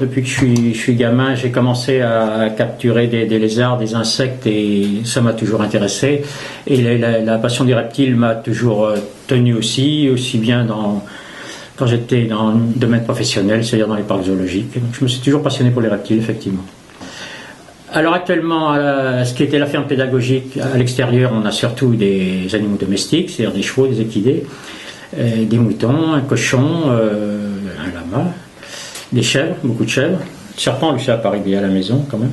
depuis que je suis gamin, j'ai commencé à capturer des lézards, des insectes, et ça m'a toujours intéressé. Et la passion des reptiles m'a toujours tenu aussi bien quand j'étais dans le domaine professionnel, c'est-à-dire dans les parcs zoologiques. Donc je me suis toujours passionné pour les reptiles, effectivement. Alors actuellement, ce qui était la ferme pédagogique, à l'extérieur, on a surtout des animaux domestiques, c'est-à-dire des chevaux, des équidés, des moutons, un cochon, un lama, des chèvres, beaucoup de chèvres. Le serpent, lui, c'est à Paris, il est à la maison quand même.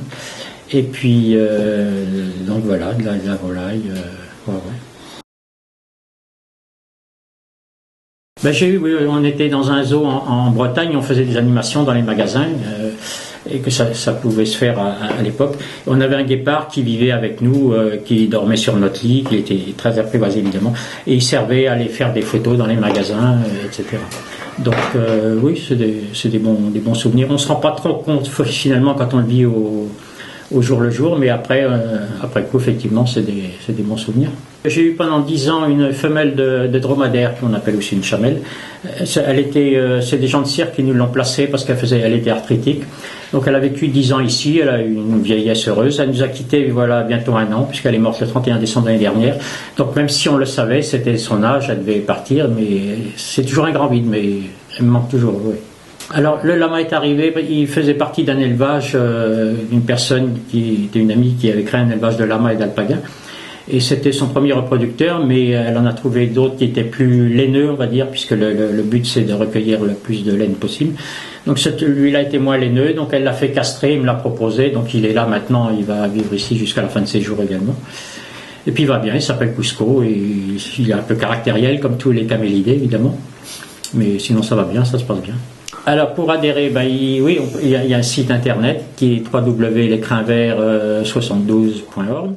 Et puis, donc voilà, de la volaille. Ouais. Ben, oui, on était dans un zoo en Bretagne, on faisait des animations dans les magasins, et que ça pouvait se faire à l'époque. On avait un guépard qui vivait avec nous, qui dormait sur notre lit, qui était très apprivoisé évidemment, et il servait à aller faire des photos dans les magasins, etc. Donc oui, c'est des bons souvenirs. On ne se rend pas trop compte finalement quand on le vit au jour le jour, mais après coup, effectivement, c'est des bons souvenirs. J'ai eu pendant 10 ans une femelle de dromadaire, qu'on appelle aussi une chamelle. C'est des gens de cirque qui nous l'ont placée parce elle était arthritique. Donc elle a vécu 10 ans ici, elle a eu une vieillesse heureuse. Elle nous a quittés voilà, bientôt 1 an, puisqu'elle est morte le 31 décembre l'année dernière. Donc même si on le savait, c'était son âge, elle devait partir, mais c'est toujours un grand vide, mais elle me manque toujours, oui. Alors le lama est arrivé, il faisait partie d'un élevage d'une personne qui était une amie qui avait créé un élevage de lama et d'alpaga. Et c'était son premier reproducteur, mais elle en a trouvé d'autres qui étaient plus laineux, on va dire, puisque le but c'est de recueillir le plus de laine possible. Donc lui-là était moins laineux, donc elle l'a fait castrer, il me l'a proposé, donc il est là maintenant, il va vivre ici jusqu'à la fin de ses jours également. Et puis il va bien, il s'appelle Cusco, et il est un peu caractériel comme tous les camélidés évidemment, mais sinon ça va bien, ça se passe bien. Alors pour adhérer, il y a un site internet qui est www.lescrinsverts72.org.